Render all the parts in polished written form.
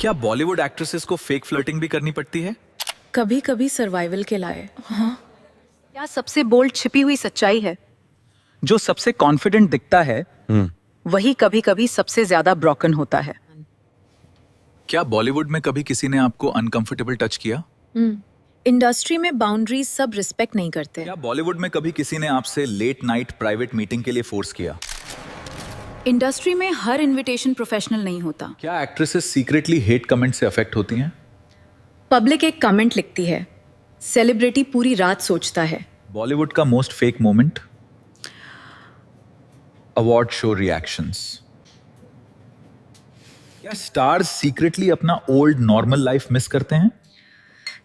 क्या बॉलीवुड एक्ट्रेसेस को fake flirting भी करनी पड़ती है? कभी कभी सर्वाइवल के लाए। क्या सबसे बोल्ड छिपी हुई सच्चाई है? जो सबसे कॉन्फिडेंट दिखता है वही कभी कभी सबसे ज्यादा ब्रोकन होता है। क्या बॉलीवुड में कभी किसी ने आपको अनकंफर्टेबल टच किया? इंडस्ट्री में बाउंड्रीज सब रिस्पेक्ट नहीं करते। क्या बॉलीवुड में कभी किसी ने आपसे लेट नाइट प्राइवेट मीटिंग के लिए फोर्स किया? इंडस्ट्री में हर इनविटेशन प्रोफेशनल नहीं होता। क्या एक्ट्रेसेस सीक्रेटली हेट कमेंट से अफेक्ट होती हैं? पब्लिक एक कमेंट लिखती है, सेलिब्रिटी पूरी रात सोचता है। बॉलीवुड का most fake moment? Award show reactions. क्या स्टार्स सीक्रेटली अपना ओल्ड नॉर्मल लाइफ मिस करते हैं?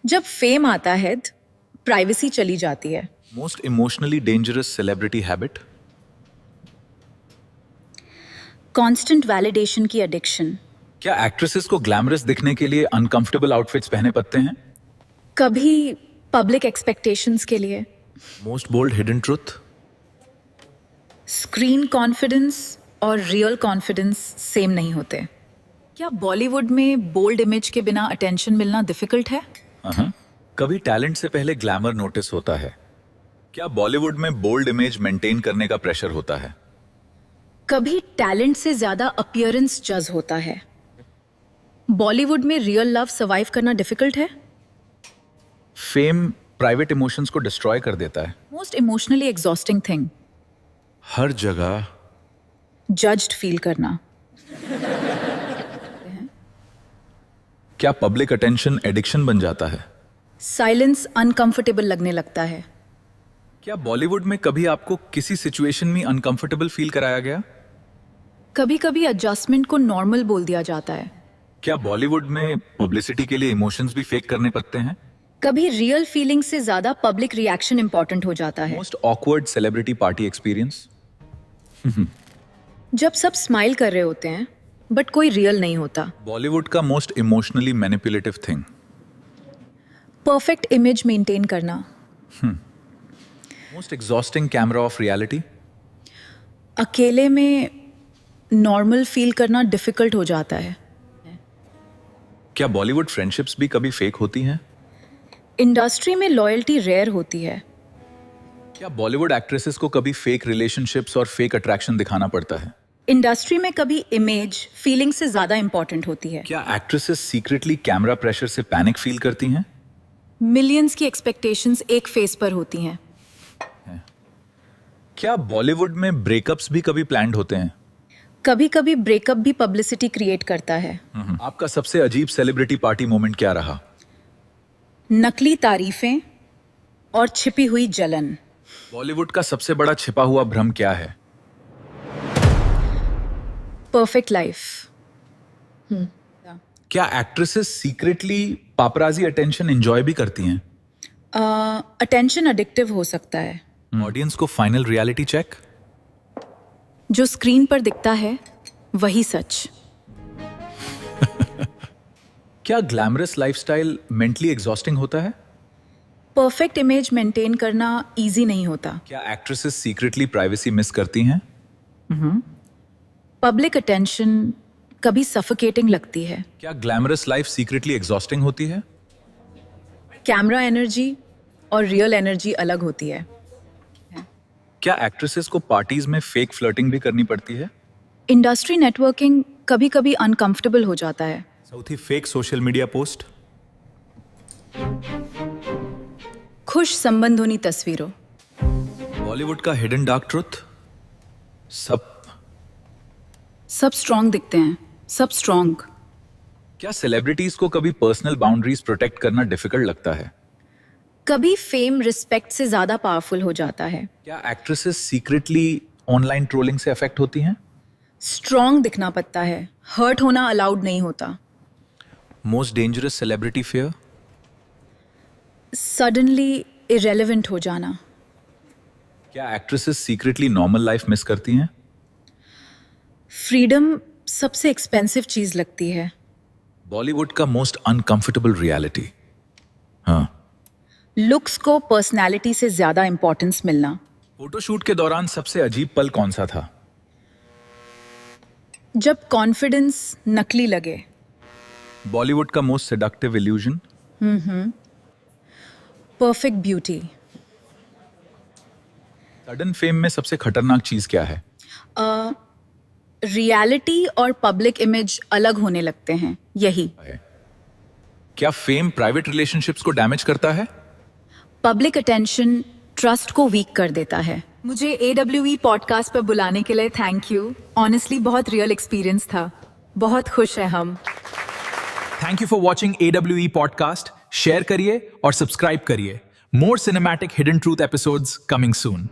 जब फेम आता है प्राइवेसी चली जाती है। Most emotionally dangerous celebrity habit? Constant validation की एडिक्शन। क्या एक्ट्रेसेस को ग्लैमरस दिखने के लिए अनकंफर्टेबल आउटफिट्स पहने पड़ते हैं? कभी पब्लिक एक्सपेक्टेशंस के लिए। Most bold hidden truth? Screen confidence और रियल कॉन्फिडेंस सेम नहीं होते। क्या बॉलीवुड में बोल्ड इमेज के बिना अटेंशन मिलना डिफिकल्ट है? कभी टैलेंट से पहले ग्लैमर नोटिस होता है? क्या बॉलीवुड में बोल्ड इमेज मेंटेन करने का प्रेशर होता है? कभी टैलेंट से ज्यादा अपीयरेंस जज होता है। बॉलीवुड में रियल लव सर्वाइव करना डिफिकल्ट है। फेम प्राइवेट इमोशंस को डिस्ट्रॉय कर देता है। मोस्ट इमोशनली एग्जॉस्टिंग थिंग, हर जगह जज्ड फील करना। क्या पब्लिक अटेंशन एडिक्शन बन जाता है? साइलेंस अनकंफर्टेबल लगने लगता है। क्या बॉलीवुड में कभी आपको किसी सिचुएशन में अनकंफर्टेबल फील कराया गया? कभी कभी एडजस्टमेंट को नॉर्मल बोल दिया जाता है। क्या बॉलीवुड में पब्लिसिटी के लिए इमोशंस भी फेक करने पड़ते हैं? कभी रियल फीलिंग से ज्यादा पब्लिक रिएक्शन इंपॉर्टेंट हो जाता है। Most awkward celebrity party experience? जब सब स्माइल कर रहे होते हैं बट कोई रियल नहीं होता। बॉलीवुड का most emotionally manipulative thing? Perfect image maintain करना। Most exhausting camera off reality? अकेले में नॉर्मल फील करना डिफिकल्ट हो जाता है। क्या बॉलीवुड फ्रेंडशिप्स भी कभी फेक होती हैं? इंडस्ट्री में लॉयल्टी रेयर होती है। क्या बॉलीवुड एक्ट्रेसेस को कभी फेक रिलेशनशिप्स और फेक अट्रैक्शन दिखाना पड़ता है? इंडस्ट्री में कभी इमेज फीलिंग से ज्यादा इंपॉर्टेंट होती है। क्या एक्ट्रेसेस सीक्रेटली कैमरा प्रेशर से पैनिक फील करती हैं? मिलियंस की एक्सपेक्टेशंस एक फेस पर होती हैं। क्या बॉलीवुड में ब्रेकअप्स भी कभी प्लान्ड होते हैं? कभी कभी ब्रेकअप भी पब्लिसिटी क्रिएट करता है। आपका सबसे अजीब सेलिब्रिटी पार्टी मोमेंट क्या रहा? नकली तारीफें और छिपी हुई जलन। बॉलीवुड का सबसे बड़ा छिपा हुआ भ्रम क्या है? Perfect life. क्या actresses secretly paparazzi attention enjoy भी करती हैं? अटेंशन एडिक्टिव हो सकता है। ऑडियंस को फाइनल रियलिटी चेक? जो स्क्रीन पर दिखता है वही सच। क्या ग्लैमरस लाइफस्टाइल मेंटली एग्जॉस्टिंग होता है? परफेक्ट इमेज मेंटेन करना इजी नहीं होता। क्या एक्ट्रेसेस सीक्रेटली प्राइवेसी मिस करती हैं? पब्लिक अटेंशन कभी सफोकेटिंग लगती है। क्या ग्लैमरस लाइफ सीक्रेटली एग्जॉस्टिंग होती है? कैमरा एनर्जी और रियल एनर्जी अलग होती है। क्या एक्ट्रेसेस को पार्टीज में फेक फ्लर्टिंग भी करनी पड़ती है? इंडस्ट्री नेटवर्किंग कभी कभी अनकंफर्टेबल हो जाता है। सौथी फेक सोशल मीडिया पोस्ट? खुश संबंधों तस्वीरों। बॉलीवुड का हिडन डार्क ट्रुथ? सब स्ट्रांग दिखते हैं, सब स्ट्रांग। क्या सेलिब्रिटीज को कभी पर्सनल बाउंड्रीज प्रोटेक्ट करना डिफिकल्ट लगता है? कभी फेम रिस्पेक्ट से ज्यादा पावरफुल हो जाता है। क्या एक्ट्रेसेस सीक्रेटली ऑनलाइन ट्रोलिंग से अफेक्ट होती हैं? स्ट्रांग दिखना पड़ता है, हर्ट होना अलाउड नहीं होता। Most dangerous celebrity fear? Suddenly irrelevant हो जाना। क्या actresses secretly normal life miss करती हैं? फ्रीडम सबसे एक्सपेंसिव चीज लगती है। बॉलीवुड का मोस्ट अनकंफर्टेबल रियलिटी? हाँ। लुक्स को पर्सनालिटी से ज्यादा इंपॉर्टेंस मिलना। फोटोशूट के दौरान सबसे अजीब पल कौन सा था? जब कॉन्फिडेंस नकली लगे। बॉलीवुड का most seductive illusion? Perfect beauty. Sudden fame में सबसे खतरनाक चीज क्या है? रियलिटी और पब्लिक इमेज अलग होने लगते हैं, यही। क्या फेम प्राइवेट रिलेशनशिप्स को डैमेज करता है? पब्लिक अटेंशन ट्रस्ट को वीक कर देता है। मुझे AWE पॉडकास्ट पर बुलाने के लिए थैंक यू। ऑनेस्टली बहुत रियल एक्सपीरियंस था। बहुत खुश हैं हम। Thank you for watching AWE podcast. Share करिए और सब्सक्राइब करिए। More cinematic hidden truth episodes coming सून।